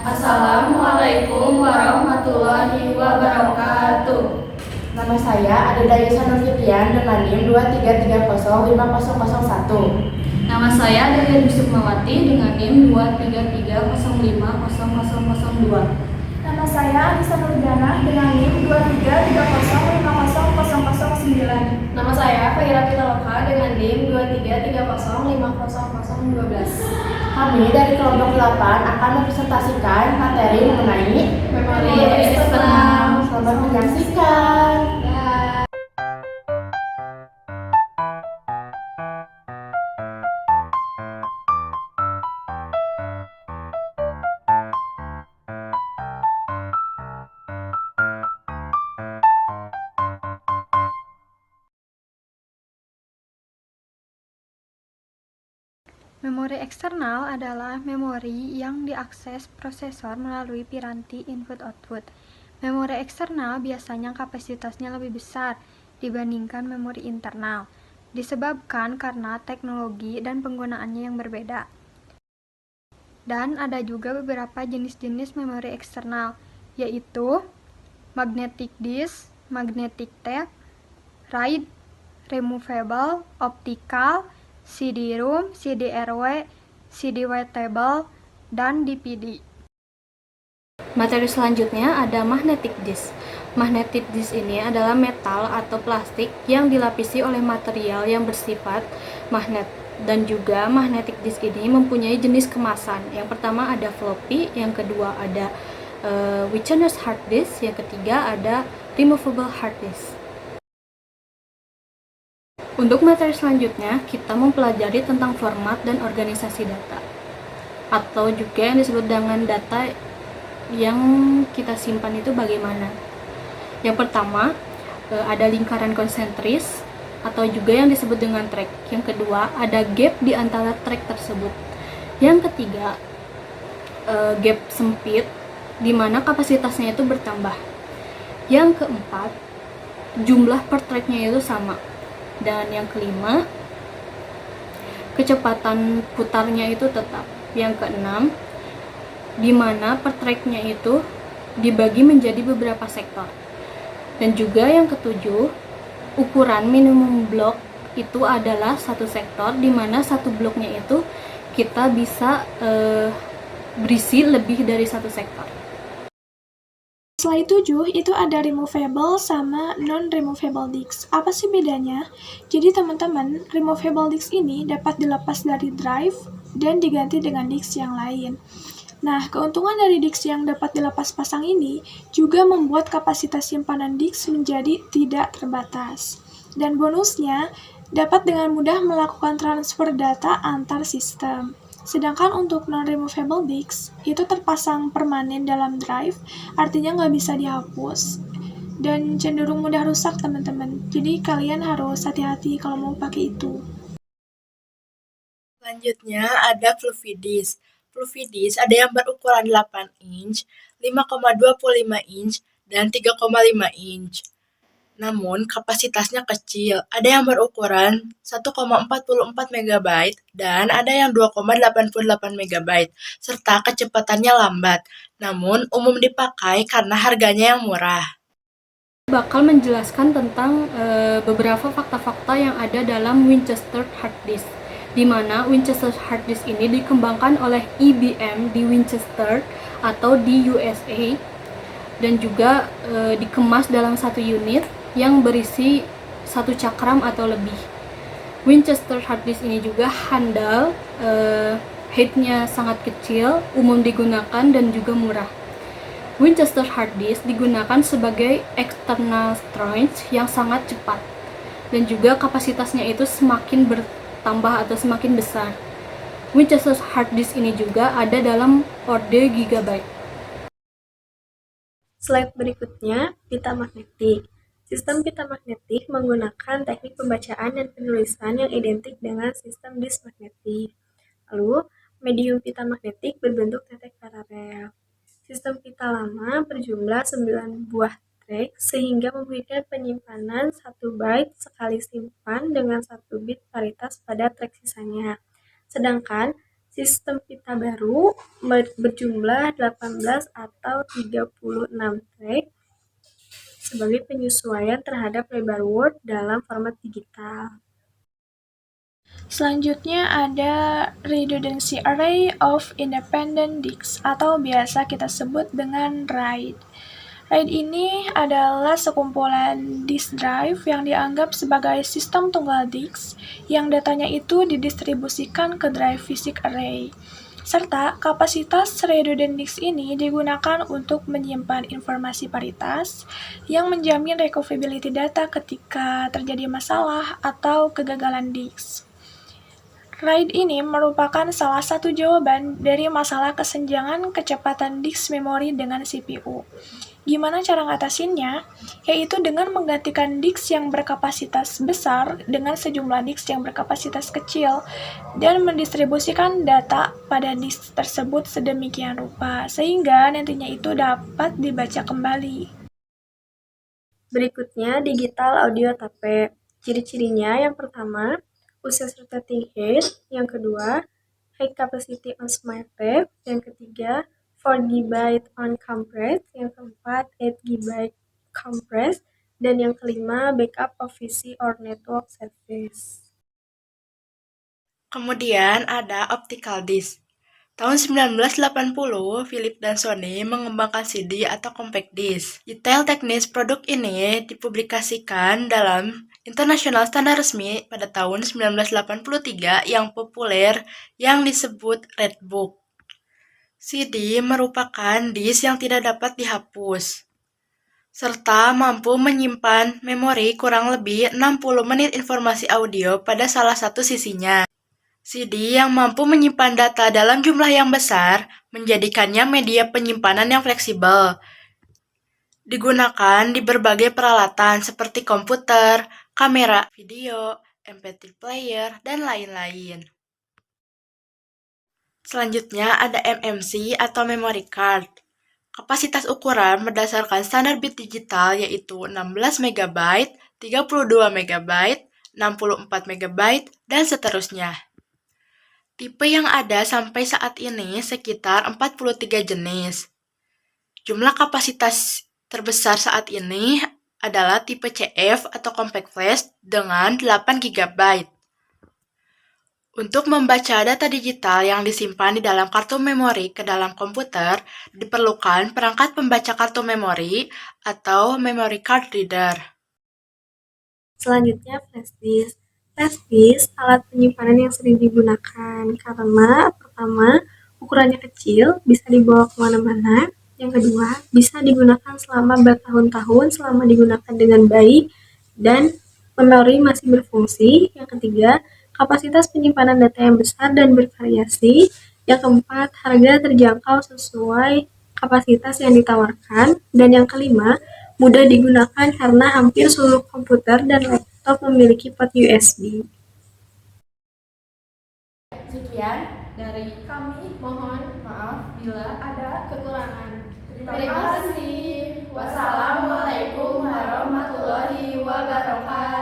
Assalamualaikum warahmatullahi wabarakatuh. Nama saya Adedaya Sanurfitian dengan NIM 233050001. Nama saya Deden Sukmawati dengan NIM 233050002. Nama saya Anissa Nurjana dengan NIM 233050009. Nama saya Faira Pitaloka dengan NIM 233050012. Kami dari kelompok 8 akan mempresentasikan materi mengenai Memori eksternal. Selamat menyaksikan. Memori eksternal adalah memori yang diakses prosesor melalui piranti input-output. Memori eksternal biasanya kapasitasnya lebih besar dibandingkan memori internal, disebabkan karena teknologi dan penggunaannya yang berbeda. Dan ada juga beberapa jenis-jenis memori eksternal, yaitu magnetic disk, magnetic tape, RAID, removable, optical, CD-ROM, CD-RW, CD-Writable, dan DVD. Materi selanjutnya ada magnetic disk. Magnetic disk ini adalah metal atau plastik yang dilapisi oleh material yang bersifat magnet. Dan juga magnetic disk ini mempunyai jenis kemasan. Yang pertama ada floppy, yang kedua ada Witchener's hard disk, yang ketiga ada removable hard disk. Untuk materi selanjutnya, kita mempelajari tentang format dan organisasi data, atau juga yang disebut dengan data yang kita simpan itu bagaimana. Yang pertama, ada lingkaran konsentris, atau juga yang disebut dengan track. Yang kedua, ada gap di antara track tersebut. Yang ketiga, gap sempit, di mana kapasitasnya itu bertambah. Yang keempat, jumlah per tracknya itu sama. Dan yang kelima, kecepatan putarnya itu tetap. Yang keenam, di mana per tracknya itu dibagi menjadi beberapa sektor. Dan juga yang ketujuh, ukuran minimum blok itu adalah satu sektor, di mana satu bloknya itu kita bisa berisi lebih dari satu sektor. Slide 7 itu ada removable sama non-removable disk. Apa sih bedanya? Jadi teman-teman, removable disk ini dapat dilepas dari drive dan diganti dengan disk yang lain. Nah, keuntungan dari disk yang dapat dilepas pasang ini juga membuat kapasitas simpanan disk menjadi tidak terbatas. Dan bonusnya, dapat dengan mudah melakukan transfer data antar sistem. Sedangkan untuk non-removable disk, itu terpasang permanen dalam drive, artinya nggak bisa dihapus. Dan cenderung mudah rusak, teman-teman. Jadi kalian harus hati-hati kalau mau pakai itu. Selanjutnya ada floppy disk. Floppy disk ada yang berukuran 8 inch, 5,25 inch, dan 3,5 inch. Namun, kapasitasnya kecil. Ada yang berukuran 1,44 MB dan ada yang 2,88 MB, serta kecepatannya lambat. Namun, umum dipakai karena harganya yang murah. Bakal menjelaskan tentang beberapa fakta-fakta yang ada dalam Winchester hard disk, di mana Winchester hard disk ini dikembangkan oleh IBM di Winchester atau di USA, dan juga dikemas dalam satu unit yang berisi satu cakram atau lebih. Winchester hard disk ini juga handal, height-nya sangat kecil, umum digunakan dan juga murah. Winchester hard disk digunakan sebagai external storage yang sangat cepat, dan juga kapasitasnya itu semakin bertambah atau semakin besar. Winchester hard disk ini juga ada dalam orde gigabyte. Slide berikutnya, pita magnetik. Sistem pita magnetik menggunakan teknik pembacaan dan penulisan yang identik dengan sistem disk magnetik. Lalu, medium pita magnetik berbentuk tetek paralel. Sistem pita lama berjumlah 9 buah track sehingga memberikan penyimpanan 1 byte sekali simpan dengan 1 bit paritas pada track sisanya. Sedangkan Sistem pita baru berjumlah 18 atau 36 track sebagai penyesuaian terhadap lebar Word dalam format digital. Selanjutnya ada Redundancy Array of Independent Disks atau biasa kita sebut dengan RAID. RAID ini adalah sekumpulan disk drive yang dianggap sebagai sistem tunggal disk yang datanya itu didistribusikan ke drive fisik array. Serta kapasitas redundant disk ini digunakan untuk menyimpan informasi paritas yang menjamin recoverability data ketika terjadi masalah atau kegagalan disk. RAID ini merupakan salah satu jawaban dari masalah kesenjangan kecepatan disk memori dengan CPU. Gimana cara ngatasinnya? Yaitu dengan menggantikan disk yang berkapasitas besar dengan sejumlah disk yang berkapasitas kecil dan mendistribusikan data pada disk tersebut sedemikian rupa sehingga nantinya itu dapat dibaca kembali. Berikutnya digital audio tape. Ciri-cirinya yang pertama, uses rotating head, yang kedua, high capacity on smart tape, yang ketiga, 4 GB on compress, yang keempat, 8 GB compress, dan yang kelima, backup of PC or network service. Kemudian ada optical disc. Tahun 1980, Philips dan Sony mengembangkan CD atau compact disc. Detail teknis produk ini dipublikasikan dalam International Standard Resmi pada tahun 1983 yang populer yang disebut Red Book. CD merupakan disk yang tidak dapat dihapus, serta mampu menyimpan memori kurang lebih 60 menit informasi audio pada salah satu sisinya. CD yang mampu menyimpan data dalam jumlah yang besar menjadikannya media penyimpanan yang fleksibel. Digunakan di berbagai peralatan seperti komputer, kamera video, MP3 player, dan lain-lain. Selanjutnya ada MMC atau memory card. Kapasitas ukuran berdasarkan standar bit digital yaitu 16 MB, 32 MB, 64 MB, dan seterusnya. Tipe yang ada sampai saat ini sekitar 43 jenis. Jumlah kapasitas terbesar saat ini adalah tipe CF atau compact flash dengan 8 GB. Untuk membaca data digital yang disimpan di dalam kartu memori ke dalam komputer, diperlukan perangkat pembaca kartu memori atau memory card reader. Selanjutnya flash disk. Flash disk alat penyimpanan yang sering digunakan karena pertama, ukurannya kecil, bisa dibawa kemana-mana. Yang kedua, bisa digunakan selama bertahun-tahun selama digunakan dengan baik dan memori masih berfungsi. Yang ketiga, kapasitas penyimpanan data yang besar dan bervariasi. Yang keempat, harga terjangkau sesuai kapasitas yang ditawarkan. Dan yang kelima, mudah digunakan karena hampir seluruh komputer dan laptop memiliki port USB. Sekian dari kami, mohon maaf bila ada kekurangan. Terima kasih. Wassalamualaikum warahmatullahi wabarakatuh.